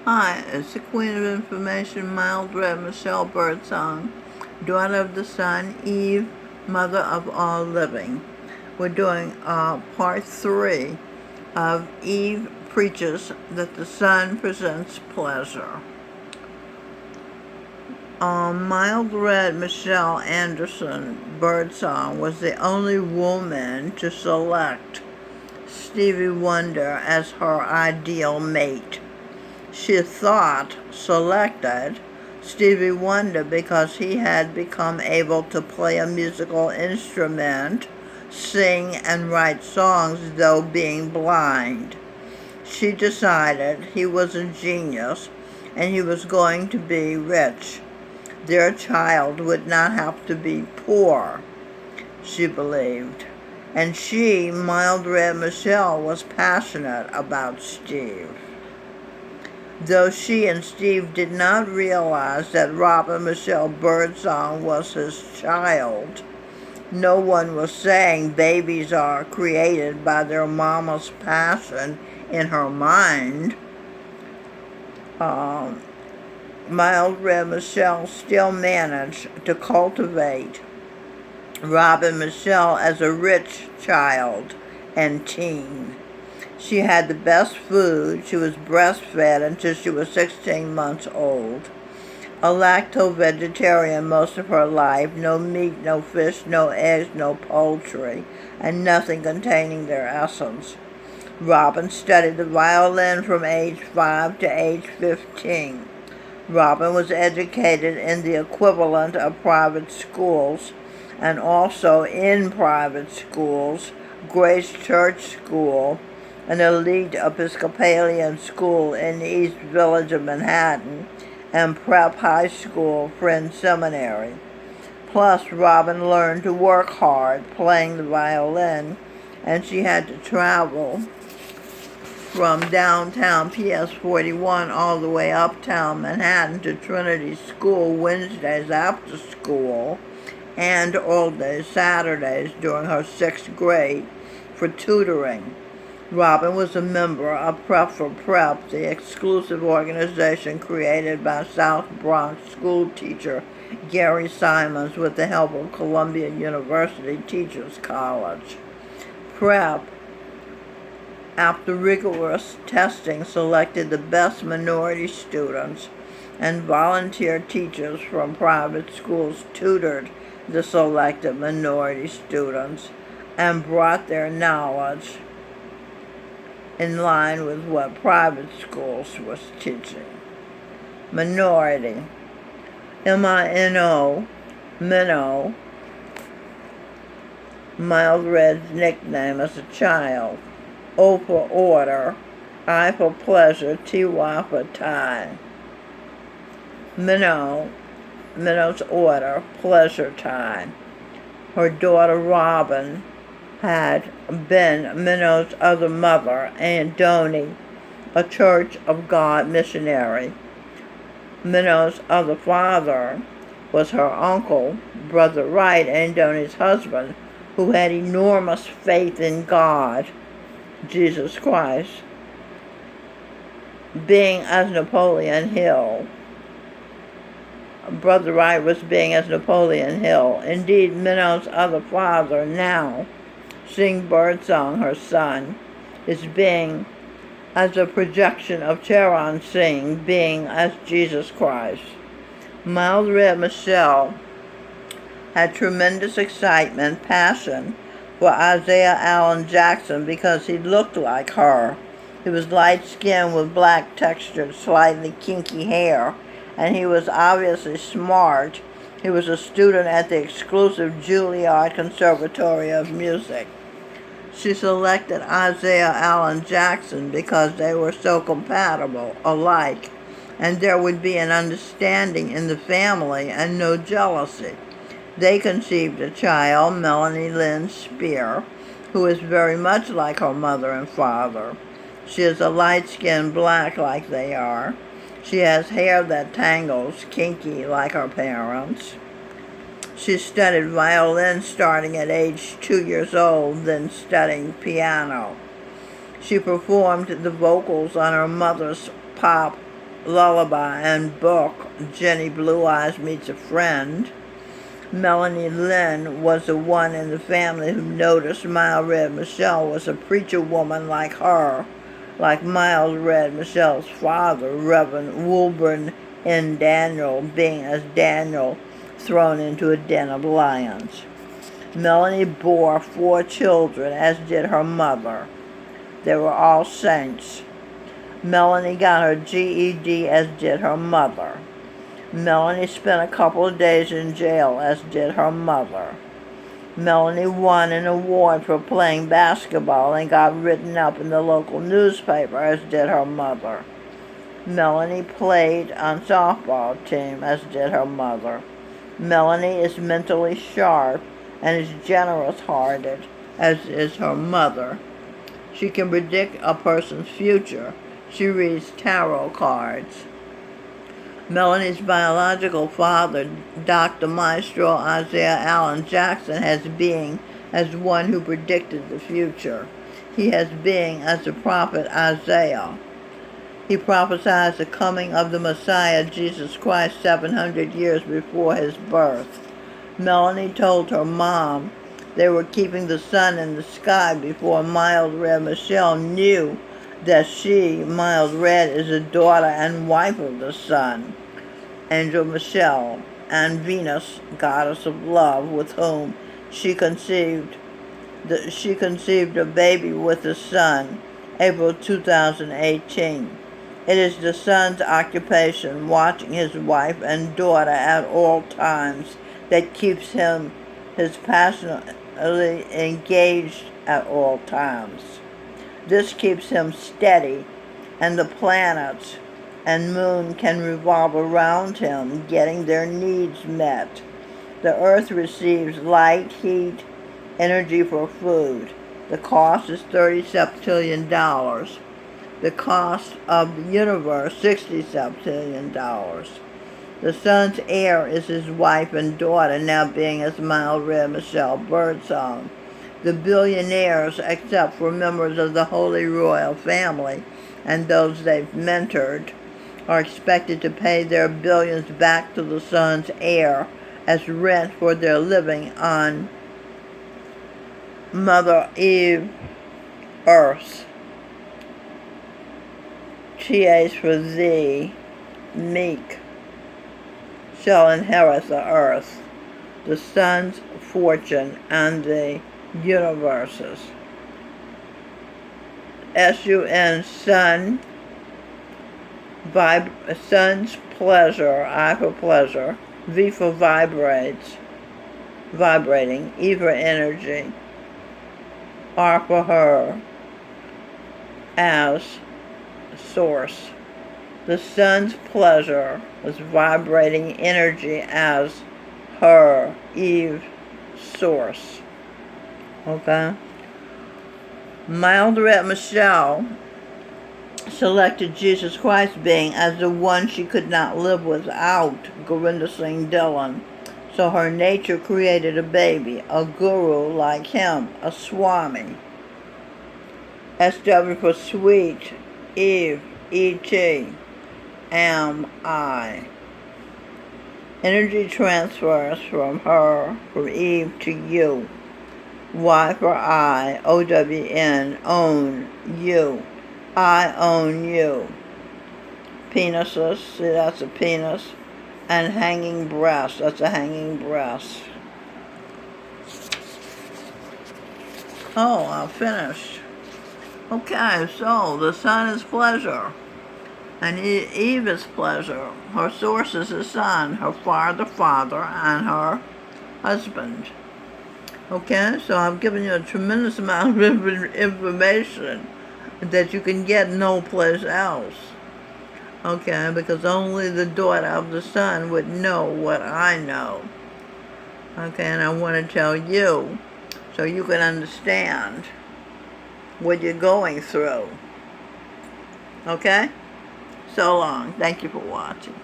Hi, it's the Queen of Information, Mildred Michelle Birdsong, daughter of the sun, Eve, mother of all living. We're doing part 3 of Eve preaches that the sun presents pleasure. Mildred Michelle Anderson Birdsong was the only woman to select Stevie Wonder as her ideal mate. She selected Stevie Wonder because he had become able to play a musical instrument, sing, and write songs though being blind. She decided he was a genius and he was going to be rich. Their child would not have to be poor, she believed. And she, Mildred Michelle, was passionate about Steve. Though she and Steve did not realize that Robin Michelle Birdsong was his child, no one was saying babies are created by their mama's passion in her mind. Mildred Michelle still managed to cultivate Robin Michelle as a rich child and teen. She had the best food. She was breastfed until she was 16 months old. A lacto-vegetarian most of her life, no meat, no fish, no eggs, no poultry, and nothing containing their essence. Robin studied the violin from age 5 to age 15. Robin was educated in the equivalent of private schools and also in private schools, Grace Church School, an elite Episcopalian school in the East Village of Manhattan, and Prep High School, Friends Seminary. Plus, Robin learned to work hard playing the violin, and she had to travel from downtown PS 41 all the way uptown Manhattan to Trinity School Wednesdays after school and all day Saturdays during her 6th grade for tutoring. Robin was a member of Prep for Prep, the exclusive organization created by South Bronx school teacher Gary Simons with the help of Columbia University Teachers College. Prep, after rigorous testing, selected the best minority students, and volunteer teachers from private schools tutored the selected minority students and brought their knowledge in line with what private schools was teaching. Minority, M-I-N-O, minnow, Mildred's nickname as a child. O for order, I for pleasure, T-Y for tie. Minnow, minnow's order, pleasure time. Her daughter Robin had been Minnow's other mother, Aunt Donnie, a Church of God missionary. Minnow's other father was her uncle, Brother Wright, Aunt Donnie's husband, who had enormous faith in God, Jesus Christ, being as Napoleon Hill. Brother Wright was being as Napoleon Hill. Indeed, Minnow's other father now, seeing Birdsong, her son, is being as a projection of Charon Singh, being as Jesus Christ. Mildred Michelle had tremendous excitement, passion for Isaiah Allen Jackson because he looked like her. He was light-skinned with black textured, slightly kinky hair, and he was obviously smart. He was a student at the exclusive Juilliard Conservatory of Music. She selected Isaiah Allen Jackson because they were so compatible, alike, and there would be an understanding in the family and no jealousy. They conceived a child, Melanie Lynn Spear, who is very much like her mother and father. She is a light-skinned black like they are. She has hair that tangles, kinky like her parents. She studied violin starting at age 2 years old, then studying piano. She performed the vocals on her mother's pop lullaby and book, Jenny Blue Eyes Meets a Friend. Melanie Lynn was the one in the family who noticed Mild Red Michelle was a preacher woman like her, like Mild Red Michelle's father, Reverend Wilburn N. Daniel, being as Daniel thrown into a den of lions. Melanie bore 4 children, as did her mother. They were all saints. Melanie got her GED, as did her mother. Melanie spent a couple of days in jail, as did her mother. Melanie won an award for playing basketball and got written up in the local newspaper, as did her mother. Melanie played on softball team, as did her mother. Melanie is mentally sharp and is generous-hearted, as is her mother. She can predict a person's future. She reads tarot cards. Melanie's biological father, Dr. Maestro Isaiah Allen Jackson, has being as one who predicted the future. He has being as the prophet Isaiah. He prophesied the coming of the Messiah, Jesus Christ, 700 years before his birth. Melanie told her mom they were keeping the sun in the sky before Mild Red Michelle knew that she, Mild Red, is the daughter and wife of the sun, Angel Michelle, and Venus, goddess of love, with whom she conceived a baby with the sun, April 2018. It is the sun's occupation, watching his wife and daughter at all times, that keeps him passionately engaged at all times. This keeps him steady, and the planets and moon can revolve around him, getting their needs met. The earth receives light, heat, energy for food. The cost is $30 septillion. The cost of the universe, $60 septillion. The sun's heir is his wife and daughter, now being as Mild Red Michelle Birdsong. The billionaires, except for members of the Holy Royal Family and those they've mentored, are expected to pay their billions back to the sun's heir as rent for their living on Mother Eve Earth. TAs for thee, meek, shall inherit the earth, the sun's fortune, and the universes. SUN, sun, sun's pleasure, I for pleasure, V for vibrates, vibrating, E for energy, R for her, as source. The sun's pleasure was vibrating energy as her, Eve, source. Okay? Mild Red Michelle selected Jesus Christ being as the one she could not live without, Gurinder Singh Dhillon. So her nature created a baby, a guru like him, a Swami. SW for sweet, Eve, E.T., am I. Energy transfers from her, from Eve to you. Y for I, OWN, own, you. I own you. Penises, see that's a penis. And hanging breast, that's a hanging breast. Oh, I'm finished. Okay, so the sun is pleasure. And Eve is pleasure. Her source is the sun, her father, and her husband. Okay, so I've given you a tremendous amount of information that you can get no place else. Okay, because only the daughter of the sun would know what I know. Okay, and I want to tell you so you can understand what you're going through. Okay? So long. Thank you for watching.